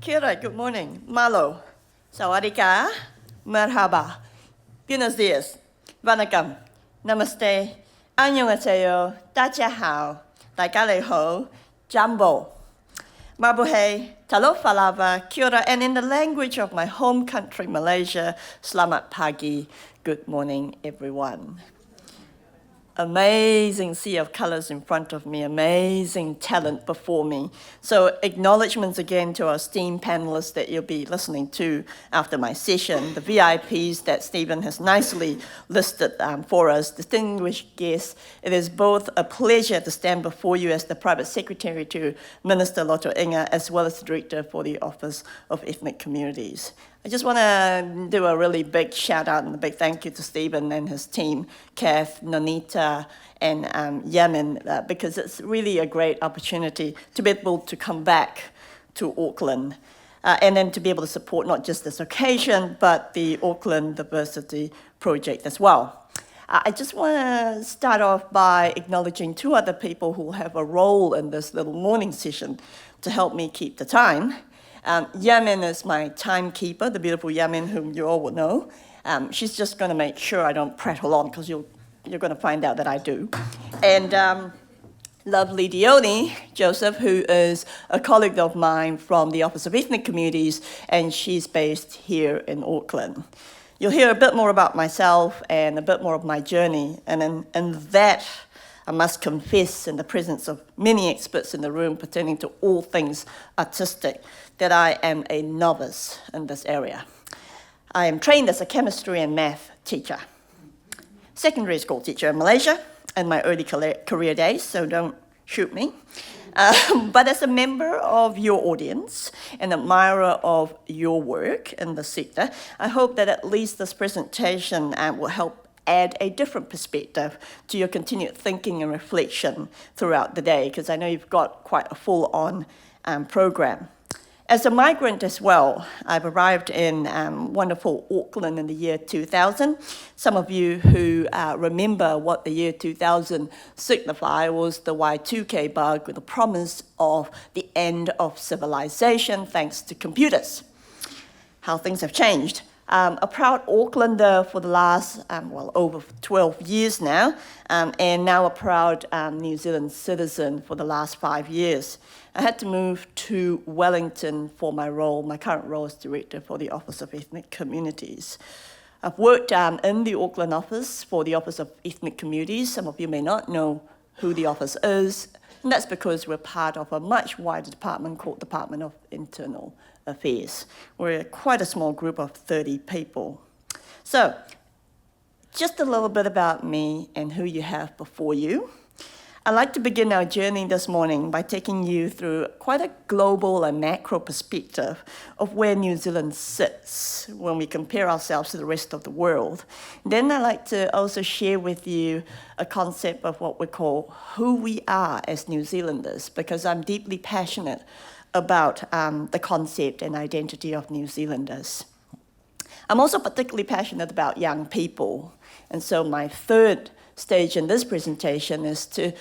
Kia ora, good morning. Malo. Sawadika. Merhaba. Buenos dias. Vanakkam. Namaste. Annyeonghaseyo. Dacha hao. Daika Jambo. Mabuhay. Talo falava. Kia ora. And in the language of my home country, Malaysia, Selamat pagi. Good morning, everyone. Amazing sea of colors in front of me, amazing talent before me. So acknowledgements again to our esteemed panelists that you'll be listening to after my session, the VIPs that Stephen has nicely listed for us, distinguished guests. It is both a pleasure to stand before you as the Private Secretary to Minister Loto Inga, as well as the Director for the Office of Ethnic Communities. I just want to do a really big shout out and a big thank you to Stephen and his team, Kath, Nonita, and Yemen, because it's really a great opportunity to be able to come back to Auckland and then to be able to support not just this occasion, but the Auckland Diversity Project as well. I just want to start off by acknowledging two other people who have a role in this little morning session to help me keep the time. Yemen is my timekeeper, the beautiful Yemen, whom you all will know. She's just going to make sure I don't prattle on, because you're going to find out that I do. And lovely Dione Joseph, who is a colleague of mine from the Office of Ethnic Communities, and she's based here in Auckland. You'll hear a bit more about myself and a bit more of my journey, and in that, I must confess, in the presence of many experts in the room pertaining to all things artistic, that I am a novice in this area. I am trained as a chemistry and math teacher, secondary school teacher in Malaysia in my early career days, so don't shoot me. But as a member of your audience, an admirer of your work in the sector, I hope that at least this presentation will help add a different perspective to your continued thinking and reflection throughout the day, because I know you've got quite a full-on program. As a migrant as well, I've arrived in wonderful Auckland in the year 2000. Some of you who remember what the year 2000 signified was the Y2K bug, with the promise of the end of civilization thanks to computers. How things have changed. A proud Aucklander for the last, over 12 years now, and now a proud New Zealand citizen for the last 5 years. I had to move to Wellington for my current role as Director for the Office of Ethnic Communities. I've worked in the Auckland office for the Office of Ethnic Communities. Some of you may not know who the office is, and that's because we're part of a much wider department called Department of Internal Affairs. We're quite a small group of 30 people. So, just a little bit about me and who you have before you. I'd like to begin our journey this morning by taking you through quite a global and macro perspective of where New Zealand sits when we compare ourselves to the rest of the world. Then I'd like to also share with you a concept of what we call who we are as New Zealanders, because I'm deeply passionate about the concept and identity of New Zealanders. I'm also particularly passionate about young people, and so my third stage in this presentation is to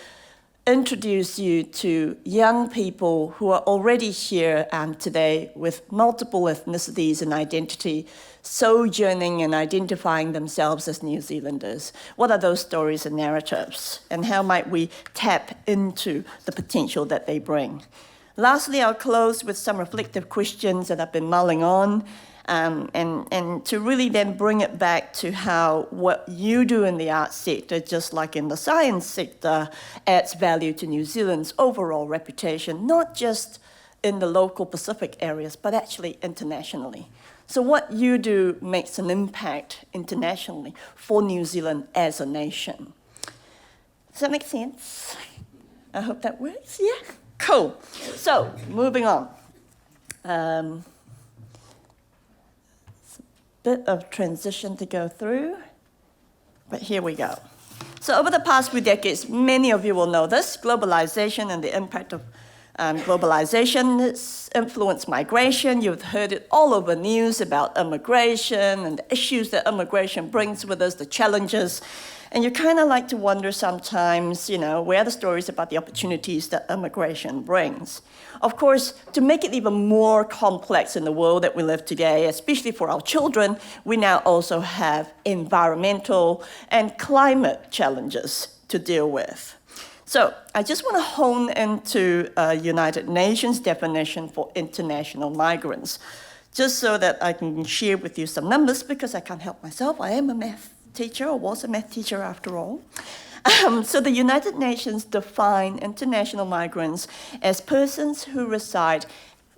introduce you to young people who are already here today with multiple ethnicities and identity, sojourning and identifying themselves as New Zealanders. What are those stories and narratives, and how might we tap into the potential that they bring? Lastly, I'll close with some reflective questions that I've been mulling on, and to really then bring it back to how what you do in the arts sector, just like in the science sector, adds value to New Zealand's overall reputation, not just in the local Pacific areas, but actually internationally. So what you do makes an impact internationally for New Zealand as a nation. Does that make sense? I hope that works, yeah? Cool. So, moving on. Bit of transition to go through, but here we go. So over the past few decades, many of you will know this, globalization and the impact of globalization has influenced migration. You've heard it all over news about immigration and the issues that immigration brings with us, the challenges. And you kind of like to wonder sometimes, where are the stories about the opportunities that immigration brings? Of course, to make it even more complex in the world that we live today, especially for our children, we now also have environmental and climate challenges to deal with. So I just want to hone into United Nations definition for international migrants, just so that I can share with you some numbers, because I can't help myself. I am a math teacher, or was a math teacher after all. So the United Nations define international migrants as persons who reside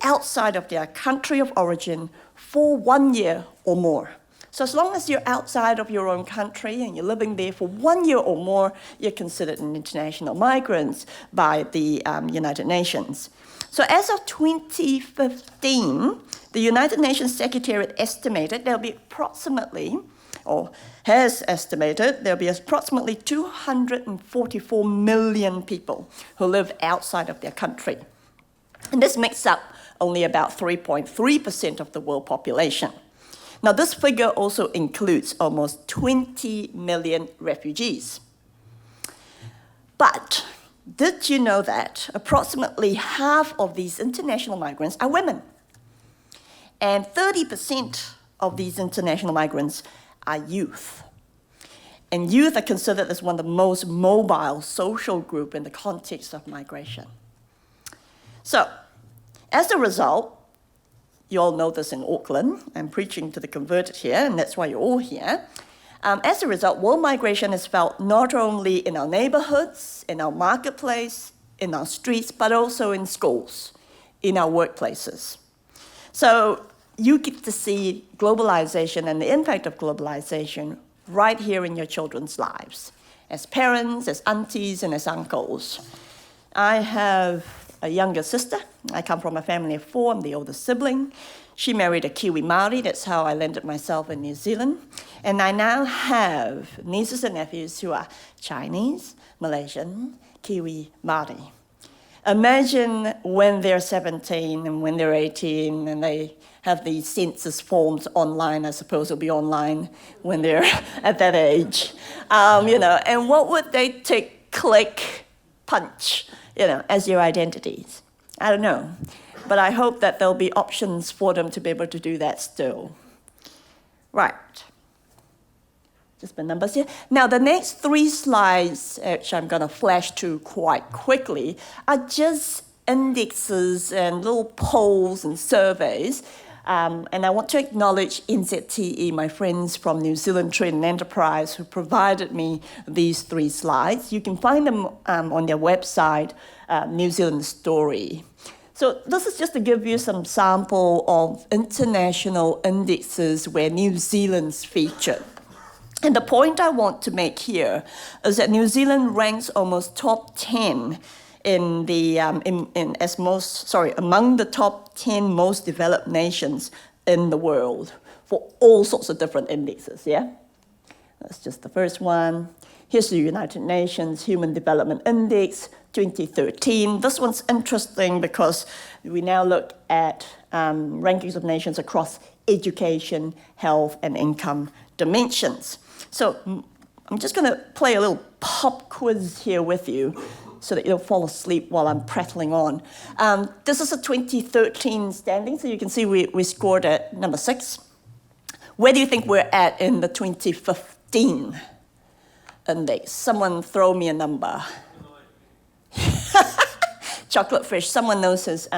outside of their country of origin for 1 year or more. So as long as you're outside of your own country and you're living there for 1 year or more, you're considered an international migrant by the United Nations. So as of 2015, the United Nations Secretariat estimated there'll be approximately, or has estimated, there'll be approximately 244 million people who live outside of their country. And this makes up only about 3.3% of the world population. Now, this figure also includes almost 20 million refugees. But did you know that approximately half of these international migrants are women? And 30% of these international migrants are youth. And youth are considered as one of the most mobile social groups in the context of migration. So, as a result, you all know this in Auckland. I'm preaching to the converted here, and that's why you're all here. As a result, world migration is felt not only in our neighborhoods, in our marketplace, in our streets, but also in schools, in our workplaces. So you get to see globalization and the impact of globalization right here in your children's lives, as parents, as aunties, and as uncles. I have a younger sister. I come from a family of 4. I'm the oldest sibling. She married a Kiwi Māori. That's how I landed myself in New Zealand. And I now have nieces and nephews who are Chinese, Malaysian, Kiwi Māori. Imagine when they're 17 and when they're 18 and they have these census forms online. I suppose it'll be online when they're at that age. And what would they tick, click, punch, as your identities? I don't know. But I hope that there'll be options for them to be able to do that still. Right. Just my numbers here. Now, the next 3 slides, which I'm going to flash to quite quickly, are just indexes and little polls and surveys. And I want to acknowledge NZTE, my friends from New Zealand Trade and Enterprise, who provided me these 3 slides. You can find them on their website, New Zealand Story. So this is just to give you some sample of international indexes where New Zealand's featured. And the point I want to make here is that New Zealand ranks almost top 10 in the among the top 10 most developed nations in the world for all sorts of different indexes, yeah? That's just the first one. Here's the United Nations Human Development Index 2013. This one's interesting because we now look at rankings of nations across education, health, and income dimensions. So I'm just going to play a little pop quiz here with you so that you don't fall asleep while I'm prattling on. This is a 2013 standing, so you can see we scored at number 6. Where do you think we're at in the 2015 index? Someone throw me a number. Chocolate fish. Someone knows his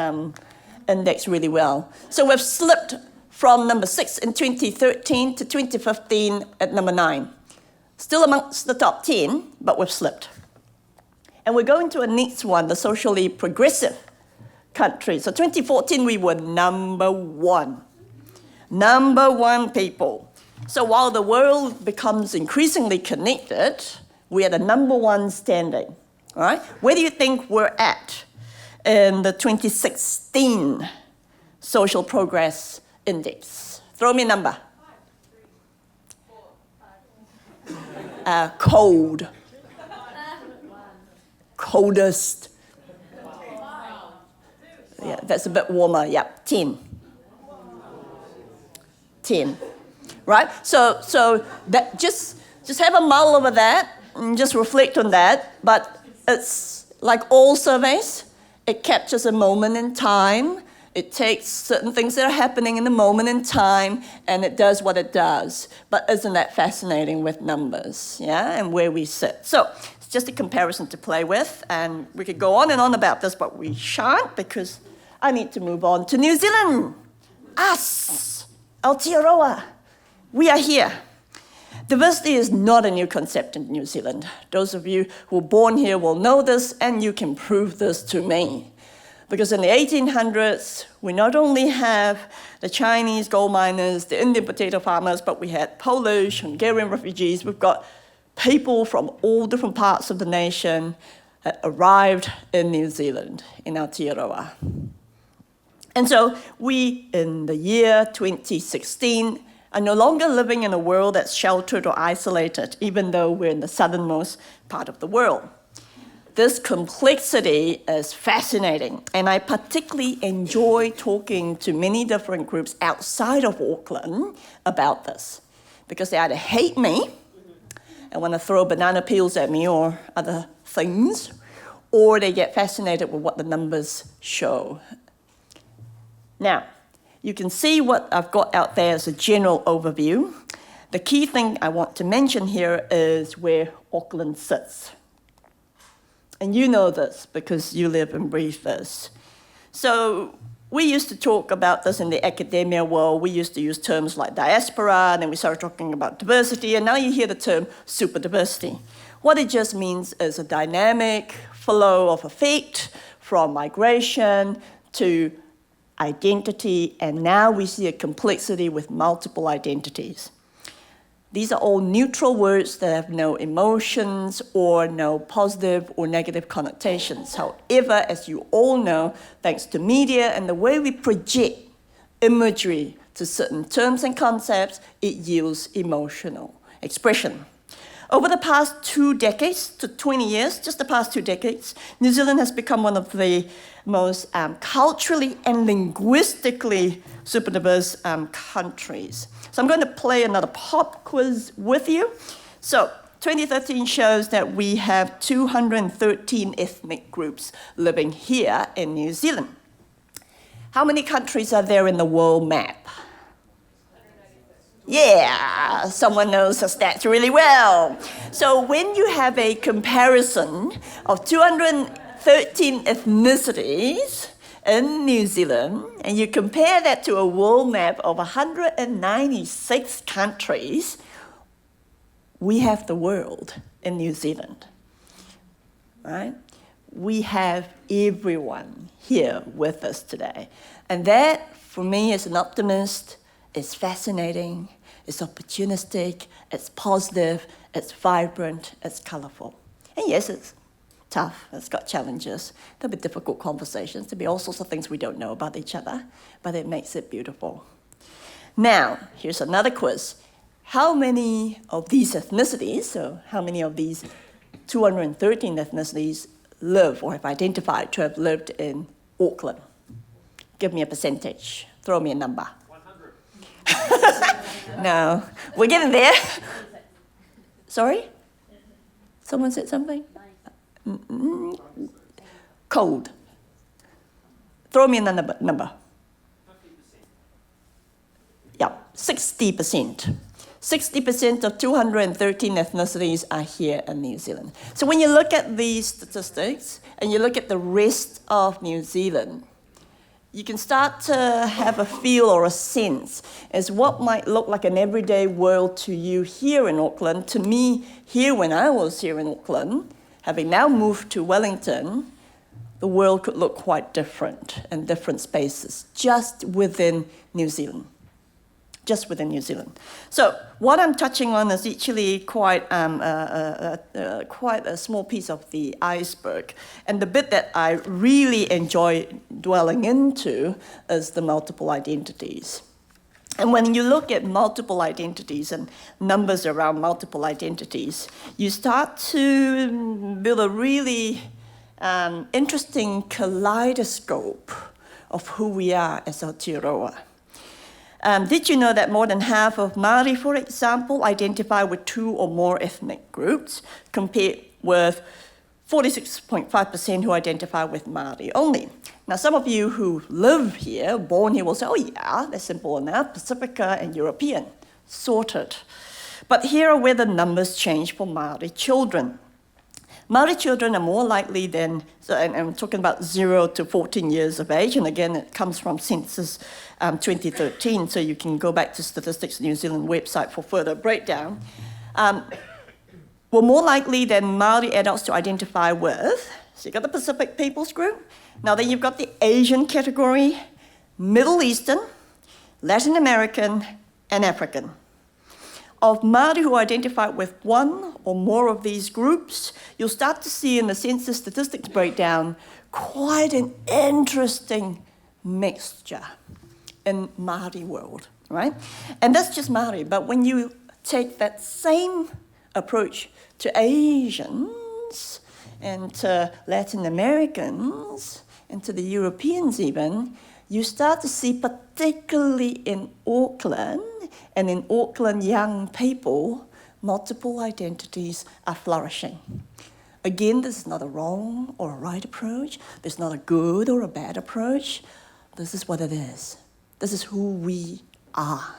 index really well. So we've slipped from number 6 in 2013 to 2015 at number 9. Still amongst the top 10, but we've slipped. And we're going to a next one, the socially progressive country. So 2014, we were number 1. Number 1, people. So while the world becomes increasingly connected, we are the number 1 standing. All right? Where do you think we're at in the 2016 Social Progress Index? Throw me a number. 5, 3, 4, 5. Cold. Coldest. Yeah, that's a bit warmer. Yep, 10. 10. Right? So that just just have a mull over that and just reflect on that. But it's like all surveys, it captures a moment in time. It takes certain things that are happening in the moment in time, and it does what it does. But isn't that fascinating with numbers, yeah, and where we sit? So it's just a comparison to play with, and we could go on and on about this, but we shan't because I need to move on to New Zealand. Us, Aotearoa, we are here. Diversity is not a new concept in New Zealand. Those of you who were born here will know this, and you can prove this to me. Because in the 1800s, we not only have the Chinese gold miners, the Indian potato farmers, but we had Polish, Hungarian refugees. We've got people from all different parts of the nation that arrived in New Zealand, in Aotearoa. And so we, in the year 2016, are no longer living in a world that's sheltered or isolated, even though we're in the southernmost part of the world. This complexity is fascinating, and I particularly enjoy talking to many different groups outside of Auckland about this, because they either hate me and want to throw banana peels at me or other things, or they get fascinated with what the numbers show. Now, you can see what I've got out there as a general overview. The key thing I want to mention here is where Auckland sits. And you know this because you live and breathe this. So we used to talk about this in the academia world. We used to use terms like diaspora, and then we started talking about diversity, and now you hear the term super diversity. What it just means is a dynamic flow of effect from migration to identity, and now we see a complexity with multiple identities. These are all neutral words that have no emotions or no positive or negative connotations. However, as you all know, thanks to media and the way we project imagery to certain terms and concepts, it yields emotional expression. Over the past 2 decades to 20 years, just the past 2 decades, New Zealand has become one of the most culturally and linguistically super diverse countries. So I'm going to play another pop quiz with you. So 2013 shows that we have 213 ethnic groups living here in New Zealand. How many countries are there in the world map? Yeah, someone knows the stats really well. So when you have a comparison of 213 ethnicities in New Zealand, and you compare that to a world map of 196 countries, we have the world in New Zealand, right? We have everyone here with us today. And that, for me, as an optimist, is fascinating, it's opportunistic, it's positive, it's vibrant, it's colorful. And yes, it's tough, it's got challenges, there'll be difficult conversations, there'll be all sorts of things we don't know about each other, but it makes it beautiful. Now, here's another quiz. How many of these ethnicities, so how many of these 213 ethnicities live or have identified to have lived in Auckland? Give me a percentage, throw me a number. No, we're getting there. Sorry? Someone said something? Cold. Throw me another number. 50%. Yeah, 60%. 60% of 213 ethnicities are here in New Zealand. So when you look at these statistics and you look at the rest of New Zealand, you can start to have a feel or a sense as what might look like an everyday world to you here in Auckland. To me, here when I was here in Auckland, having now moved to Wellington, the world could look quite different in different spaces, just within New Zealand. Just within New Zealand. So what I'm touching on is actually quite a small piece of the iceberg. And the bit that I really enjoy dwelling into is the multiple identities. And when you look at multiple identities and numbers around multiple identities, you start to build a really interesting kaleidoscope of who we are as Aotearoa. Did you know that more than half of Māori, for example, identify with 2 or more ethnic groups, compared with 46.5% who identify with Māori only? Now, some of you who live here, born here, will say, oh yeah, that's simple enough, Pacifica and European, sorted. But here are where the numbers change for Māori children. Māori children are more likely than, and I'm talking about 0 to 14 years of age, and again, it comes from Census 2013, so you can go back to Statistics New Zealand website for further breakdown, were more likely than Māori adults to identify with. So you've got the Pacific Peoples Group. Now then you've got the Asian category, Middle Eastern, Latin American, and African. Of Māori who identify with 1 or more of these groups, you'll start to see in the census statistics breakdown quite an interesting mixture in Māori world, right? And that's just Māori, but when you take that same approach to Asians and to Latin Americans and to the Europeans even, you start to see, particularly in Auckland, and in Auckland young people, multiple identities are flourishing. Again, this is not a wrong or a right approach. There's not a good or a bad approach. This is what it is. This is who we are.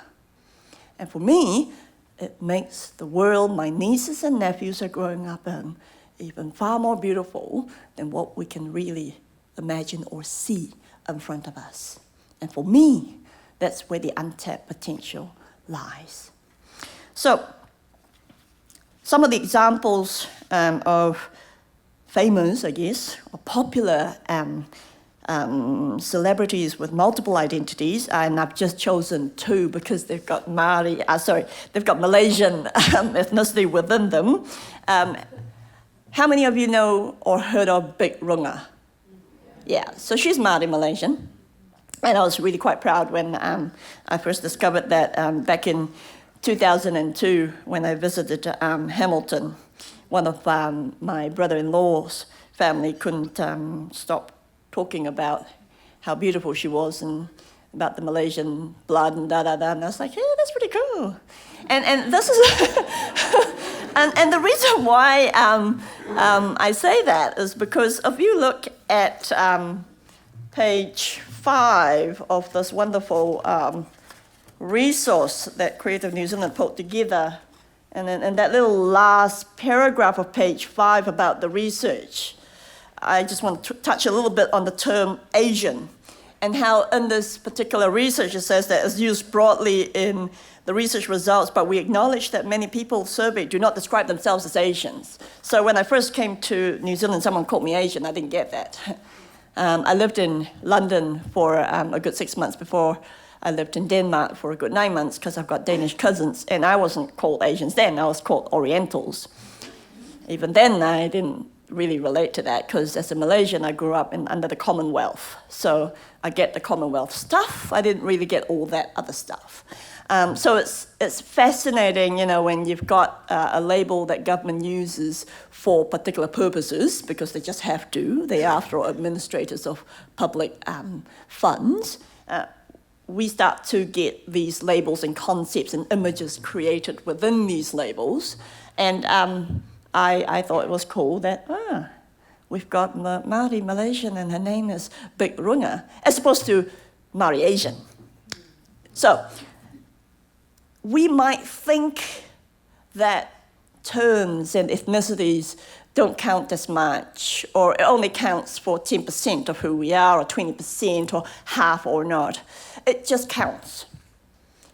And for me, it makes the world my nieces and nephews are growing up in even far more beautiful than what we can really imagine or see in front of us. And for me, that's where the untapped potential lies. So, some of the examples of famous, I guess, or popular celebrities with multiple identities, and I've just chosen 2 because they've got they've got Malaysian ethnicity within them. How many of you know or heard of Big Runga? Yeah, so she's Māori Malaysian. And I was really quite proud when I first discovered that back in 2002 when I visited Hamilton. One of my brother-in-law's family couldn't stop talking about how beautiful she was and about the Malaysian blood and da-da-da. And I was like, yeah, that's pretty cool. And this is... and the reason why I say that is because if you look at page 5 of this wonderful resource that Creative New Zealand put together, and then in that little last paragraph of page 5 about the research, I just want to touch a little bit on the term Asian and how in this particular research it says that it's used broadly in the research results, but we acknowledge that many people surveyed do not describe themselves as Asians. So when I first came to New Zealand, someone called me Asian. I didn't get that. I lived in London for a good 6 months before I lived in Denmark for a good 9 months because I've got Danish cousins, and I wasn't called Asians then, I was called Orientals. Even then, I didn't really relate to that because as a Malaysian, I grew up under the Commonwealth. So I get the Commonwealth stuff, I didn't really get all that other stuff. So it's fascinating, you know, when you've got a label that government uses for particular purposes because they just have to. They are, after all, administrators of public funds. We start to get these labels and concepts and images created within these labels. And I thought it was cool that, we've got Māori Malaysian and her name is Big Runga, as opposed to Māori Asian. So, we might think that terms and ethnicities don't count as much, or it only counts for 10% of who we are, or 20%, or half or not. It just counts.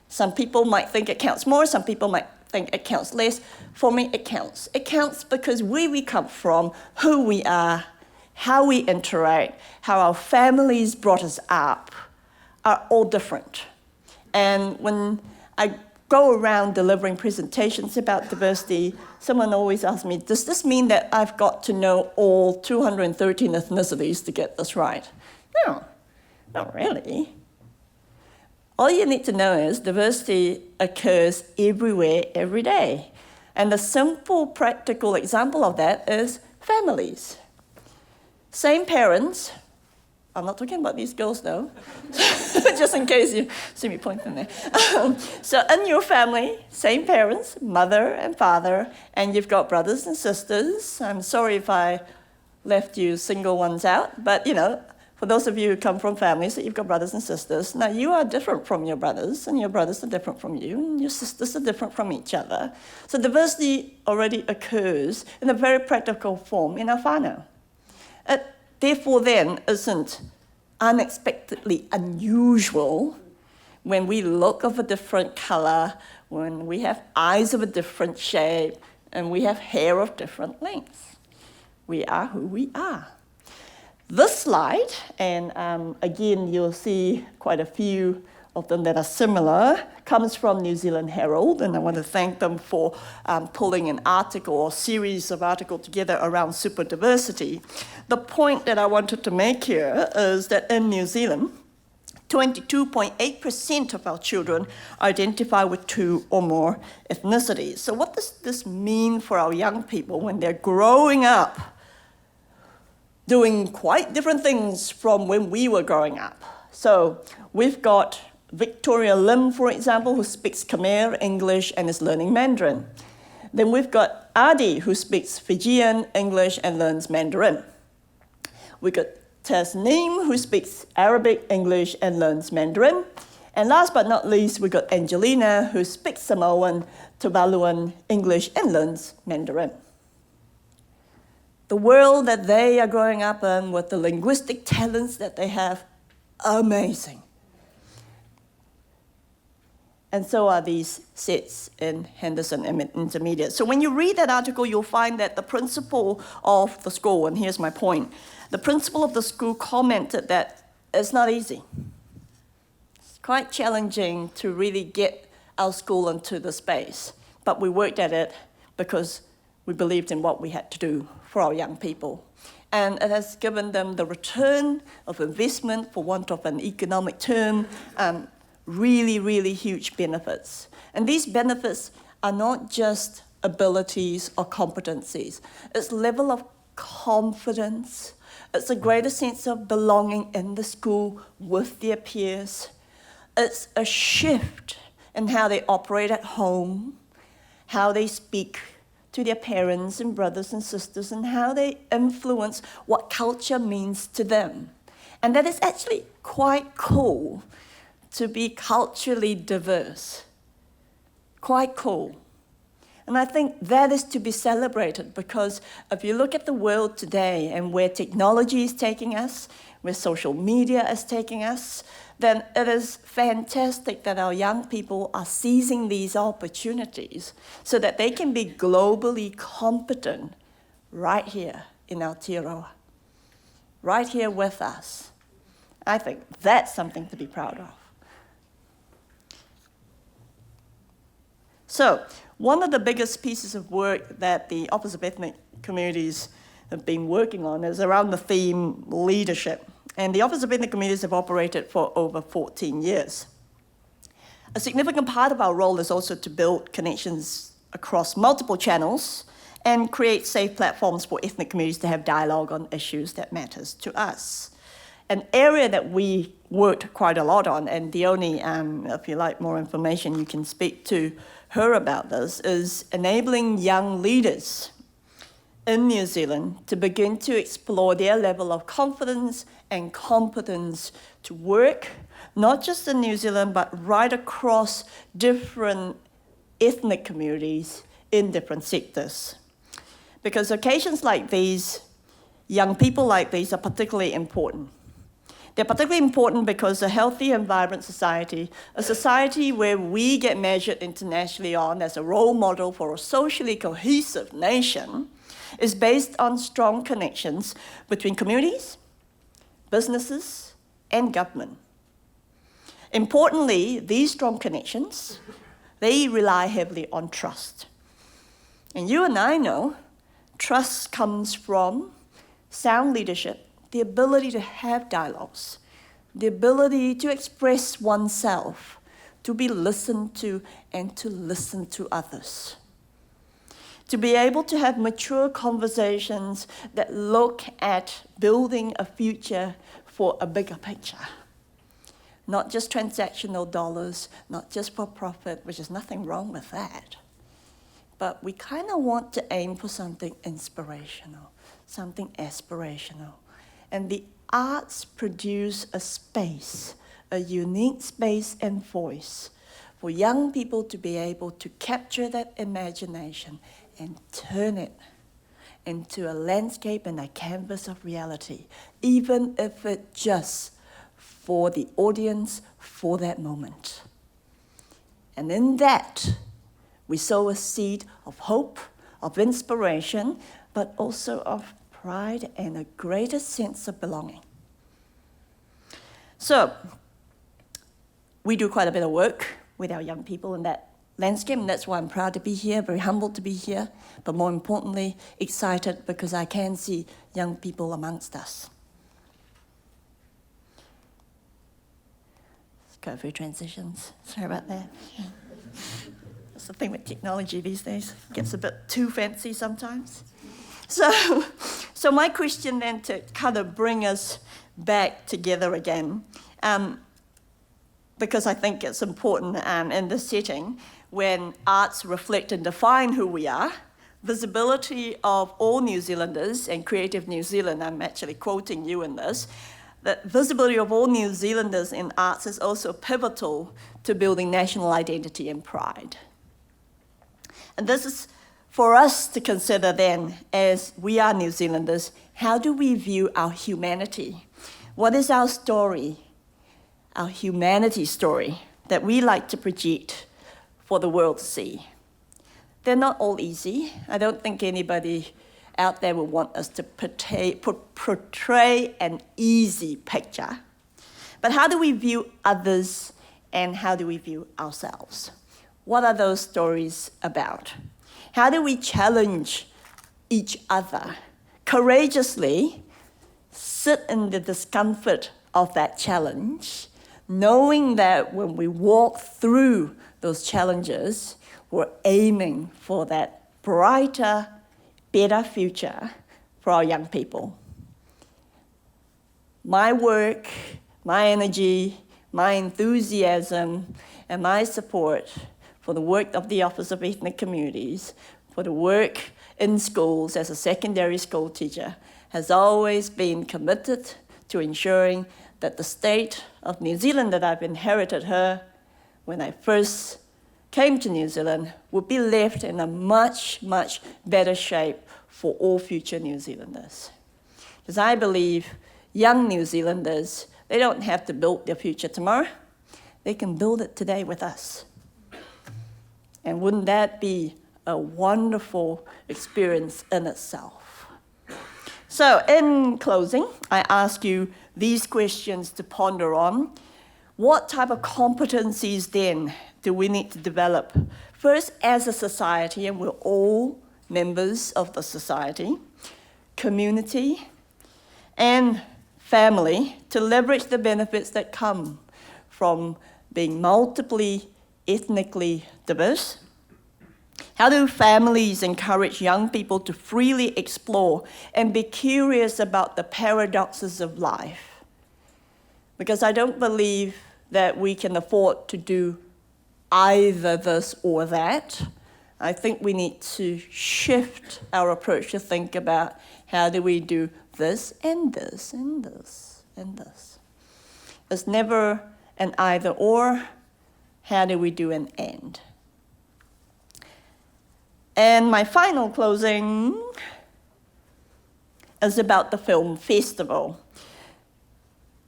Some people might think it counts more, some people might think it counts less. For me, it counts. It counts because where we come from, who we are, how we interact, how our families brought us up, are all different. And when I go around delivering presentations about diversity, someone always asks me, does this mean that I've got to know all 213 ethnicities to get this right? No, not really. All you need to know is diversity occurs everywhere, every day. And the simple, practical example of that is families. Same parents, I'm not talking about these girls though. just in case you see me pointing there. So in your family, same parents, mother and father, and you've got brothers and sisters. I'm sorry if I left you single ones out, but for those of you who come from families that you've got brothers and sisters, now you are different from your brothers, and your brothers are different from you, and your sisters are different from each other. So diversity already occurs in a very practical form in our whānau. It therefore then isn't unexpectedly unusual when we look of a different color, when we have eyes of a different shape, and we have hair of different lengths. We are who we are. This slide, and again, you'll see quite a few of them that are similar, comes from New Zealand Herald, and I want to thank them for pulling an article or series of articles together around super diversity. The point that I wanted to make here is that in New Zealand, 22.8% of our children identify with 2 or more ethnicities. So what does this mean for our young people when they're growing up doing quite different things from when we were growing up? So we've got Victoria Lim, for example, who speaks Khmer, English, and is learning Mandarin. Then we've got Adi, who speaks Fijian, English, and learns Mandarin. We've got Tasneem, who speaks Arabic, English, and learns Mandarin. And last but not least, we've got Angelina, who speaks Samoan, Tuvaluan, English, and learns Mandarin. The world that they are growing up in with the linguistic talents that they have, amazing. And so are these sets in Henderson Intermediate. So when you read that article, you'll find that the principal of the school, and here's my point, the principal of the school commented that it's not easy. It's quite challenging to really get our school into the space, but we worked at it because we believed in what we had to do for our young people. And it has given them the return of investment, for want of an economic term, really, really huge benefits. And these benefits are not just abilities or competencies. It's level of confidence. It's a greater sense of belonging in the school with their peers. It's a shift in how they operate at home, how they speak to their parents and brothers and sisters, and how they influence what culture means to them. And that is actually quite cool, to be culturally diverse. Quite cool. And I think that is to be celebrated, because if you look at the world today and where technology is taking us, where social media is taking us, then it is fantastic that our young people are seizing these opportunities so that they can be globally competent right here in Aotearoa, right here with us. I think that's something to be proud of. So, one of the biggest pieces of work that the Office of Ethnic Communities have been working on is around the theme leadership. And the Office of Ethnic Communities have operated for over 14 years. A significant part of our role is also to build connections across multiple channels and create safe platforms for ethnic communities to have dialogue on issues that matters to us. An area that we worked quite a lot on, and the only, if you like more information, you can speak to her about this, is enabling young leaders in New Zealand to begin to explore their level of confidence and competence to work, not just in New Zealand, but right across different ethnic communities in different sectors. Because occasions like these, young people like these are particularly important. They're particularly important because a healthy and vibrant society, a society where we get measured internationally on as a role model for a socially cohesive nation, is based on strong connections between communities, businesses, and government. Importantly, these strong connections, they rely heavily on trust. And you and I know trust comes from sound leadership, the ability to have dialogues, the ability to express oneself, to be listened to, and to listen to others. To be able to have mature conversations that look at building a future for a bigger picture. not just transactional dollars, not just for profit, which is nothing wrong with that. But we kind of want to aim for something inspirational, something aspirational. And the arts produce a space, a unique space and voice for young people to be able to capture that imagination and turn it into a landscape and a canvas of reality, even if it's just for the audience for that moment. And in that, we sow a seed of hope, of inspiration, but also of pride and a greater sense of belonging. So, we do quite a bit of work with our young people in that landscape, and that's why I'm proud to be here, very humbled to be here, but more importantly, excited because I can see young people amongst us. Let's go through transitions. Sorry about that. That's the thing with technology these days. It gets a bit too fancy sometimes. So my question then, to kind of bring us back together again, because I think it's important in this setting, when arts reflect and define who we are, visibility of all New Zealanders, and Creative New Zealand, I'm actually quoting you in this, that visibility of all New Zealanders in arts is also pivotal to building national identity and pride. And this is for us to consider then, as we are New Zealanders, how do we view our humanity? What is our story, our humanity story, that we like to project for the world to see? They're not all easy. I don't think anybody out there will want us to portray an easy picture. But how do we view others, and how do we view ourselves? What are those stories about? How do we challenge each other? Courageously sit in the discomfort of that challenge, knowing that when we walk through those challenges, we're aiming for that brighter, better future for our young people. My work, my energy, my enthusiasm, and my support for the work of the Office of Ethnic Communities, for the work in schools as a secondary school teacher, has always been committed to ensuring that the state of New Zealand that I've inherited her when I first came to New Zealand would be left in a much, much better shape for all future New Zealanders. Because I believe young New Zealanders, they don't have to build their future tomorrow. They can build it today with us. And wouldn't that be a wonderful experience in itself? So in closing, I ask you these questions to ponder on. What type of competencies then do we need to develop? First, as a society, and we're all members of the society, community, and family, to leverage the benefits that come from being multiply ethnically diverse. How do families encourage young people to freely explore and be curious about the paradoxes of life? Because I don't believe that we can afford to do either this or that. I think we need to shift our approach to think about how do we do this and this and this and this. It's never an either or. How do we do an and? And my final closing is about the film festival.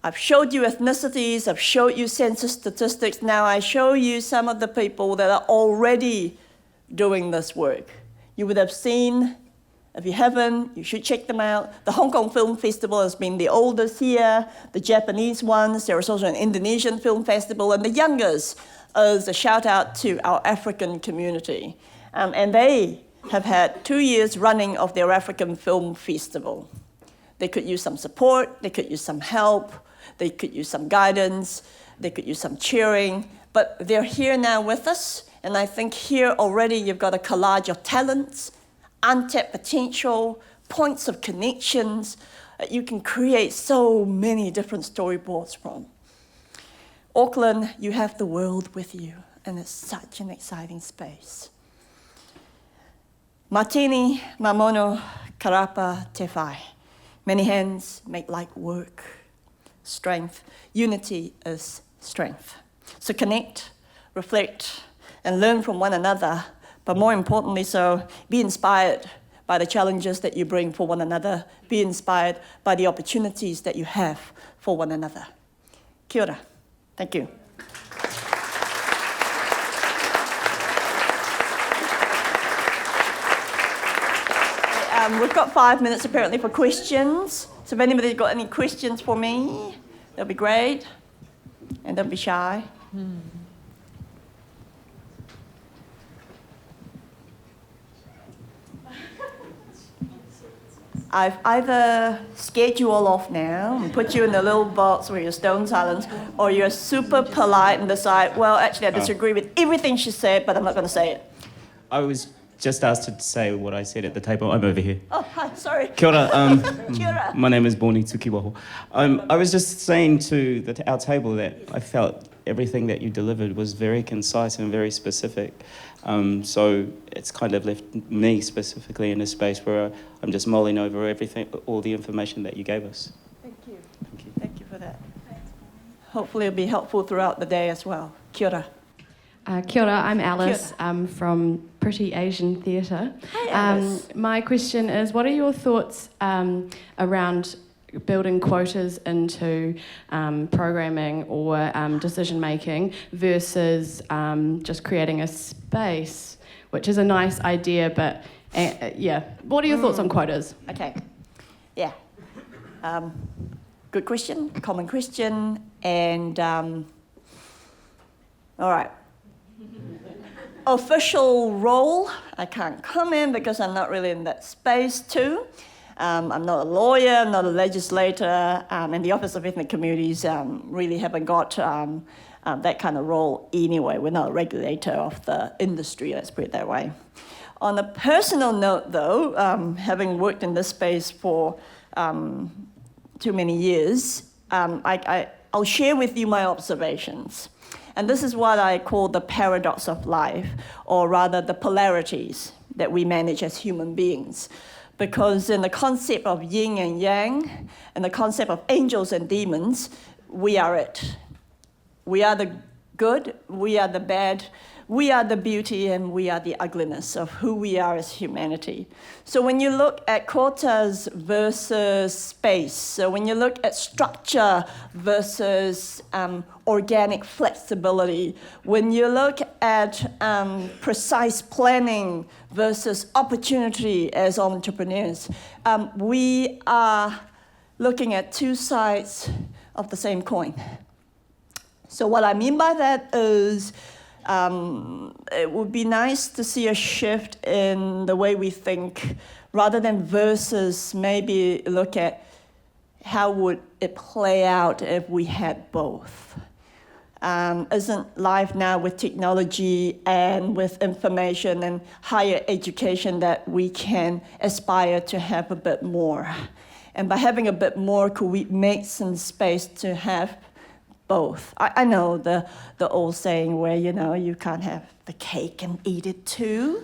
I've showed you ethnicities, I've showed you census statistics. Now I show you some of the people that are already doing this work. You would have seen, if you haven't, you should check them out. The Hong Kong Film Festival has been the oldest here, the Japanese ones. There is also an Indonesian film festival, and the youngest is a shout out to our African community. And they have had 2 years running of their African Film Festival. They could use some support, they could use some help, they could use some guidance, they could use some cheering, but they're here now with us, and I think here already you've got a collage of talents, untapped potential, points of connections that you can create so many different storyboards from. Auckland, you have the world with you, and it's such an exciting space. Martini, mamono, karapa, te whai. Many hands make light work. Strength, unity is strength. So connect, reflect, and learn from one another, but more importantly so, be inspired by the challenges that you bring for one another, be inspired by the opportunities that you have for one another. Kia ora. Thank you. We've got 5 minutes apparently for questions. So if anybody's got any questions for me, that'll be great. And don't be shy. I've either scared you all off now and put you in a little box where you're stone silent, or you're super polite and decide, well, actually I disagree with everything she said, but I'm not going to say it. I was just asked to say what I said at the table. I'm over here. Oh, hi, sorry. Kia ora. Kia ora. My name is Borni Tukiwaho. I was just saying to our table that I felt everything that you delivered was very concise and very specific. So it's kind of left me specifically in a space where I'm just mulling over everything, all the information that you gave us. Thank you. Thank you. Thank you for that. Hopefully it'll be helpful throughout the day as well. Kia ora. Kia ora, I'm Alice. I'm from Pretty Asian Theatre. Hi, Alice. My question is, what are your thoughts around building quotas into programming or decision-making versus just creating a space, which is a nice idea, but what are your thoughts on quotas? Okay, yeah. Good question, common question, and all right. Official role, I can't comment because I'm not really in that space too. I'm not a lawyer, I'm not a legislator, and the Office of Ethnic Communities really haven't got that kind of role anyway. We're not a regulator of the industry, let's put it that way. On a personal note though, having worked in this space for too many years, I'll share with you my observations. And this is what I call the paradox of life, or rather the polarities that we manage as human beings. Because in the concept of yin and yang, and the concept of angels and demons, we are it. We are the good, we are the bad, we are the beauty, and we are the ugliness of who we are as humanity. So when you look at quotas versus space, so when you look at structure versus organic flexibility, when you look at precise planning versus opportunity as entrepreneurs, we are looking at two sides of the same coin. So what I mean by that is it would be nice to see a shift in the way we think, rather than versus, maybe look at how would it play out if we had both. Isn't life now with technology and with information and higher education that we can aspire to have a bit more? And by having a bit more, could we make some space to have both? I know the old saying where, you can't have the cake and eat it too.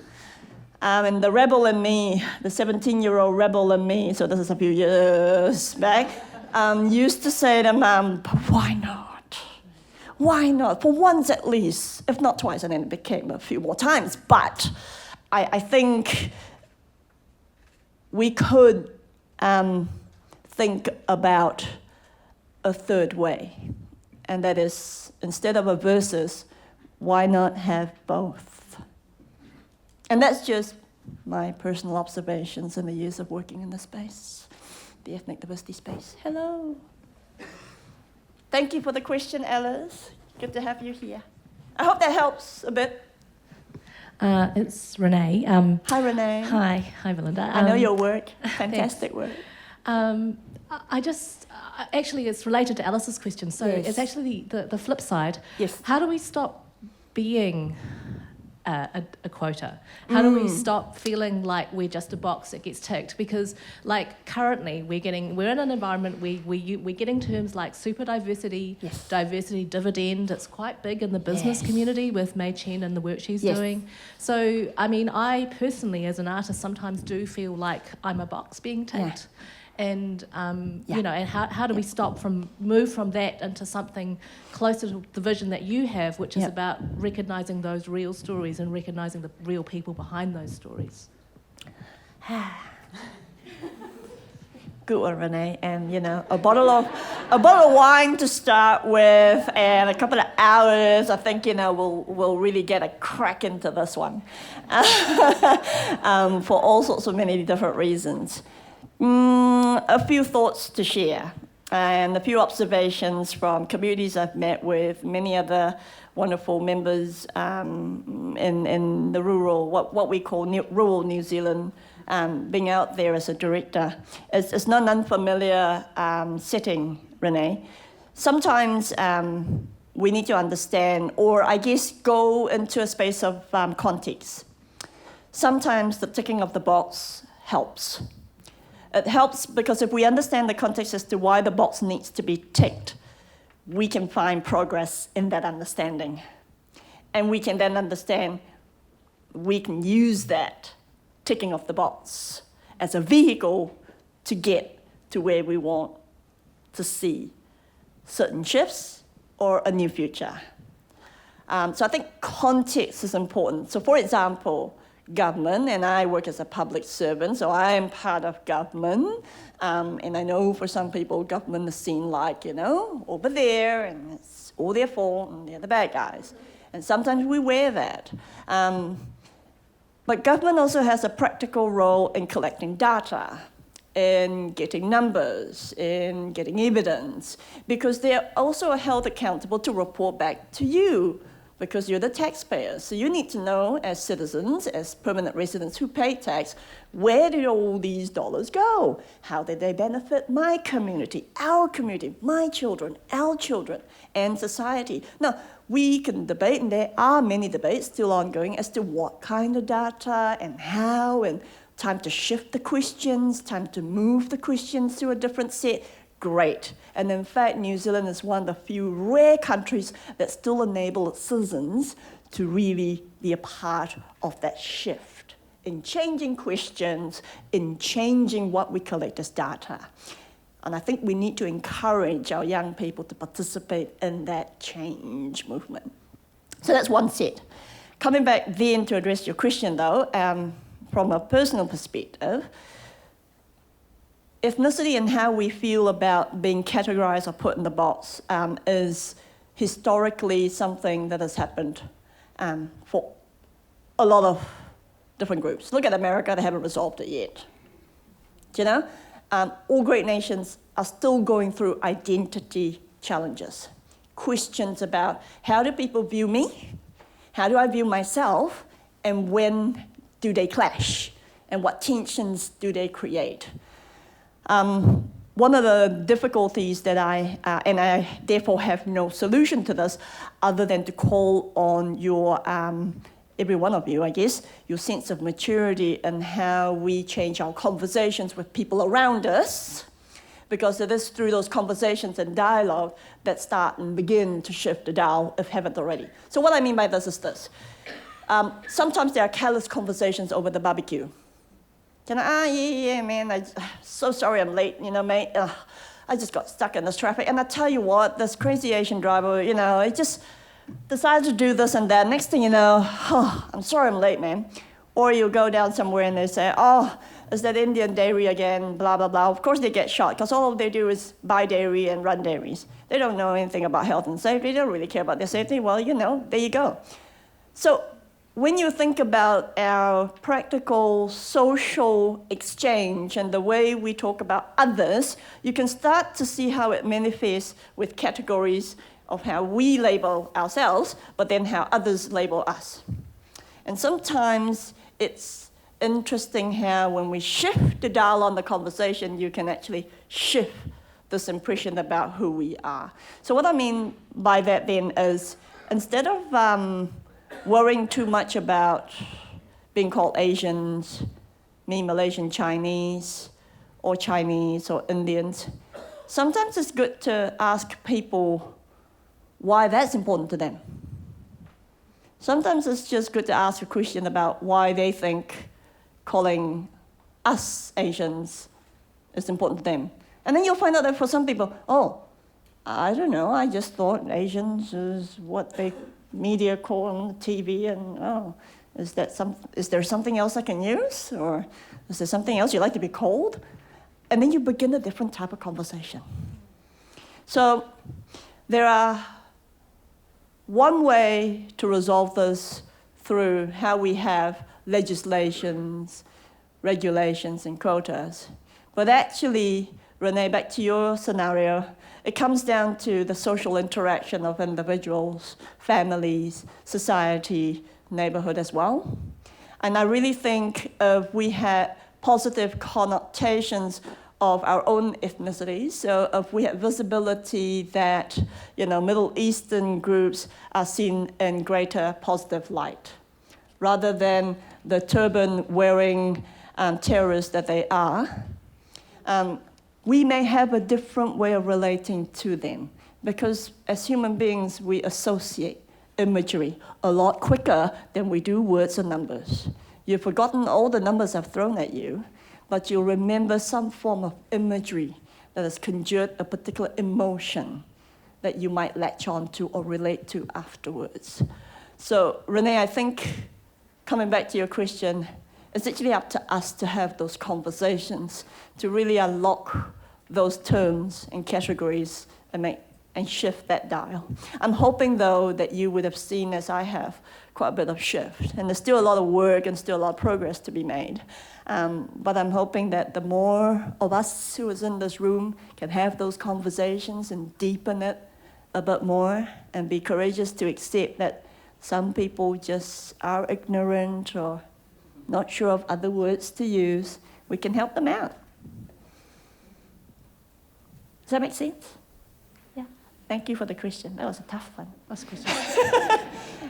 And the rebel in me, the 17-year-old rebel in me, so this is a few years back, used to say to Mum, but why not? Why not? For once at least, if not twice, and then it became a few more times. But I think we could think about a third way. And that is, instead of a versus, why not have both? And that's just my personal observations in the years of working in the space, the ethnic diversity space. Hello. Thank you for the question, Alice. Good to have you here. I hope that helps a bit. It's Renee. Hi, Renee. Hi, Berlinda. I know your work. Fantastic work. I just, actually it's related to Alice's question, so yes. It's actually the flip side. Yes. How do we stop being a quota? How do we stop feeling like we're just a box that gets ticked? Because like currently we're in an environment we're getting terms like super diversity, diversity dividend. It's quite big in the business community with May Chen and the work she's doing. So I mean, I personally as an artist sometimes do feel like I'm a box being ticked. And you know, and how do we move from that into something closer to the vision that you have, which is about recognising those real stories and recognising the real people behind those stories? Good one, Renee. And you know, a bottle of wine to start with, and a couple of hours. I think you know we'll really get a crack into this one, for all sorts of many different reasons. A few thoughts to share and a few observations from communities I've met with, many other wonderful members in the rural, what we call rural New Zealand, being out there as a director. It's not an unfamiliar setting, Renee. Sometimes we need to understand, or I guess go into a space of context. Sometimes the ticking of the box helps. It helps because if we understand the context as to why the box needs to be ticked, we can find progress in that understanding. And we can then understand, we can use that ticking of the box as a vehicle to get to where we want to see certain shifts or a new future. So I think context is important. So for example, government, and I work as a public servant, so I am part of government. And I know for some people, government is seen like, you know, over there, and it's all their fault, and they're the bad guys. And sometimes we wear that. But government also has a practical role in collecting data, in getting numbers, in getting evidence, because they're also held accountable to report back to you, because you're the taxpayers. So you need to know, as citizens, as permanent residents who pay tax, where did all these dollars go? How did they benefit my community, my children, our children, and society? Now, we can debate, and there are many debates still ongoing as to what kind of data and how, and time to shift the questions, time to move the questions to a different set. Great. And in fact, New Zealand is one of the few rare countries that still enable its citizens to really be a part of that shift in changing questions, in changing what we collect as data. And I think we need to encourage our young people to participate in that change movement. So that's one set. Coming back then to address your question though, from a personal perspective, ethnicity and how we feel about being categorized or put in the box is historically something that has happened for a lot of different groups. Look at America, they haven't resolved it yet. Do you know? All great nations are still going through identity challenges. Questions about how do people view me? How do I view myself? And when do they clash? And what tensions do they create? One of the difficulties that and I therefore have no solution to this other than to call on your, every one of you, I guess, your sense of maturity and how we change our conversations with people around us, because it is through those conversations and dialogue that start and begin to shift the dial, if haven't already. So what I mean by this is this. Sometimes there are careless conversations over the barbecue. Yeah, man, I'm so sorry I'm late, you know, mate. I just got stuck in this traffic. And I tell you what, this crazy Asian driver, you know, he just decided to do this and that. Next thing you know, I'm sorry I'm late, man. Or you go down somewhere and they say, it's that Indian dairy again, blah, blah, blah. Of course they get shot, because all they do is buy dairy and run dairies. They don't know anything about health and safety. They don't really care about their safety. Well, you know, there you go. So when you think about our practical social exchange and the way we talk about others, you can start to see how it manifests with categories of how we label ourselves, but then how others label us. And sometimes it's interesting how when we shift the dial on the conversation, you can actually shift this impression about who we are. So what I mean by that then is, instead of worrying too much about being called Asians, me Malaysian Chinese, or Chinese or Indians. Sometimes it's good to ask people why that's important to them. Sometimes it's just good to ask a question about why they think calling us Asians is important to them. And then you'll find out that for some people, oh, I don't know, I just thought Asians is what they media call on the TV, and oh, is there something else I can use? Or is there something else you'd like to be called? And then you begin a different type of conversation. So there are one way to resolve this through how we have legislations, regulations, and quotas. But actually, Renee, back to your scenario, it comes down to the social interaction of individuals, families, society, neighborhood as well. And I really think if we had positive connotations of our own ethnicities, so if we had visibility that, Middle Eastern groups are seen in greater positive light, rather than the turban-wearing terrorists that they are, we may have a different way of relating to them, because as human beings, we associate imagery a lot quicker than we do words and numbers. You've forgotten all the numbers I've thrown at you, but you'll remember some form of imagery that has conjured a particular emotion that you might latch on to or relate to afterwards. So, Renee, I think, coming back to your question, it's actually up to us to have those conversations, to really unlock those terms and categories and shift that dial. I'm hoping, though, that you would have seen, as I have, quite a bit of shift. And there's still a lot of work and still a lot of progress to be made. But I'm hoping that the more of us who is in this room can have those conversations and deepen it a bit more and be courageous to accept that some people just are ignorant or not sure of other words to use, we can help them out. Does that make sense? Yeah. Thank you for the question. That was a tough one. Last question.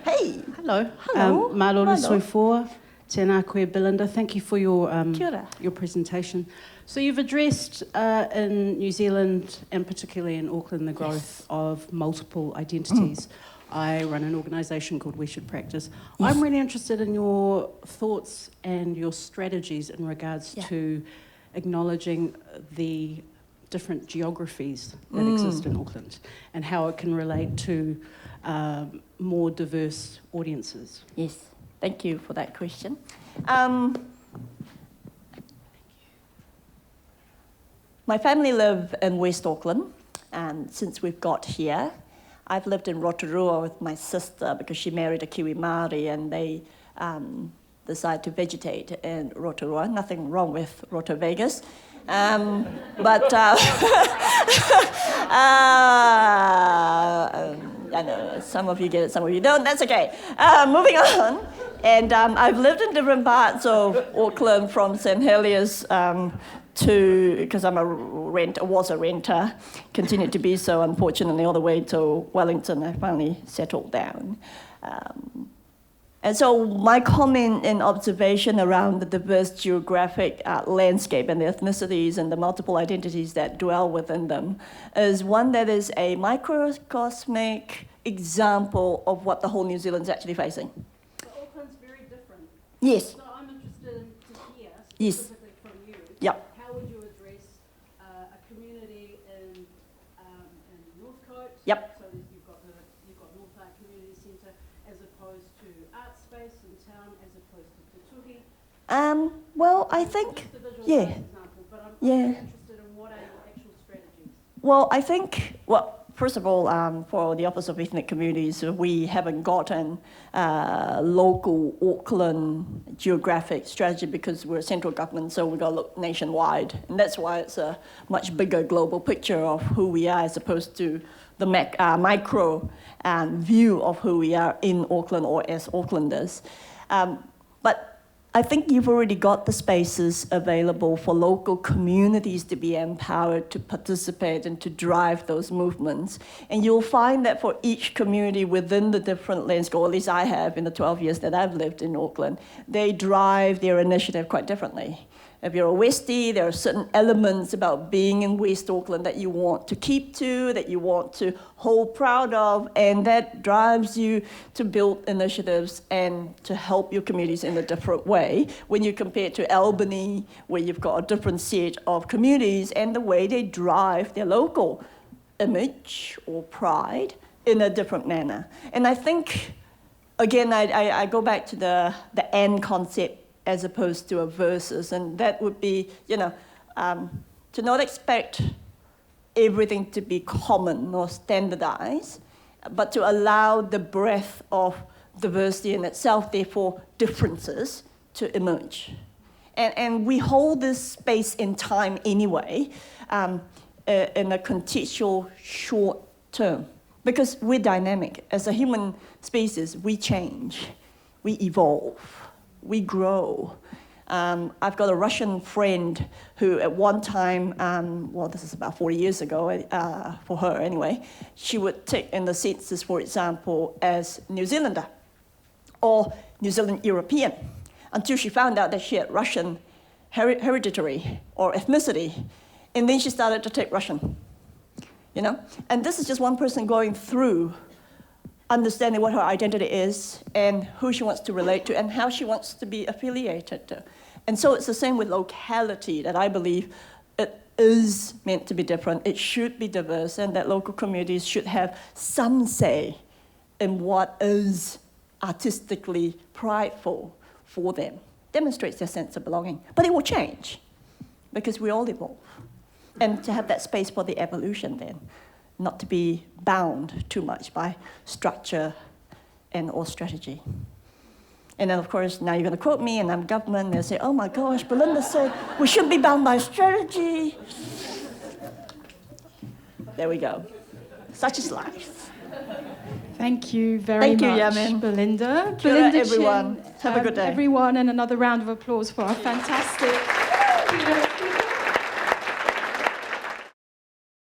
Hey. Hello. Hello. Malora Hello. Soifua, tēnā koe Berlinda. Thank you for your Kia ora. your presentation. So you've addressed in New Zealand and particularly in Auckland the growth of multiple identities. I run an organisation called We Should Practice. I'm really interested in your thoughts and your strategies in regards to acknowledging the different geographies that exist in Auckland and how it can relate to more diverse audiences. Yes, thank you for that question. My family live in West Auckland, and since we've got here, I've lived in Rotorua with my sister because she married a Kiwi Māori, and they decided to vegetate in Rotorua. Nothing wrong with Roto Vegas. But I know some of you get it, some of you don't. That's okay. Moving on. And I've lived in different parts of Auckland, from St Heliers to, because I was a renter, continued to be so, unfortunately, all the way to Wellington. I finally settled down. And so my comment and observation around the diverse geographic landscape and the ethnicities and the multiple identities that dwell within them is one that is a microcosmic example of what the whole New Zealand's actually facing. So Auckland's very different. Yes. So I'm interested in to hear Yes. specifically from you. Yep. How would you address a community in Northcote? Yep. So that you've got North Arc Community Centre as opposed to Art Space in town as opposed to Te Tuhi. Well, I think, Just a visual yeah. example, but I'm Yeah. really interested in what are your actual strategies. Well, I think, first of all, for the Office of Ethnic Communities, we haven't got an local Auckland geographic strategy because we're a central government, so we've got to look nationwide. And that's why it's a much bigger global picture of who we are as opposed to the micro view of who we are in Auckland or as Aucklanders. But I think you've already got the spaces available for local communities to be empowered to participate and to drive those movements. And you'll find that for each community within the different landscape, or at least I have in the 12 years that I've lived in Auckland, they drive their initiative quite differently. If you're a Westie, there are certain elements about being in West Auckland that you want to keep to, that you want to hold proud of, and that drives you to build initiatives and to help your communities in a different way. When you compare it to Albany, where you've got a different set of communities and the way they drive their local image or pride in a different manner. And I think, again, I go back to the and concept as opposed to a versus, and that would be, to not expect everything to be common or standardized, but to allow the breadth of diversity in itself, therefore differences, to emerge. And we hold this space in time anyway, in a contextual short term, because we're dynamic. As a human species, we change, we evolve. We grow. I've got a Russian friend who at one time, this is about 40 years ago, for her anyway, she would take in the census, for example, as New Zealander or New Zealand European, until she found out that she had Russian hereditary or ethnicity, and then she started to take Russian, And this is just one person going through understanding what her identity is and who she wants to relate to and how she wants to be affiliated to. And so it's the same with locality, that I believe it is meant to be different, it should be diverse, and that local communities should have some say in what is artistically prideful for them. Demonstrates their sense of belonging. But it will change, because we all evolve. And to have that space for the evolution then, not to be bound too much by structure and or strategy. And then, of course, now you're going to quote me, and I'm government, and they'll say, oh my gosh, Berlinda said we shouldn't be bound by strategy. There we go. Such is life. Thank you very much, Yamin. Belinda. Kia ora, Belinda everyone. Chin, Have a good day. Everyone, and another round of applause for our fantastic keynote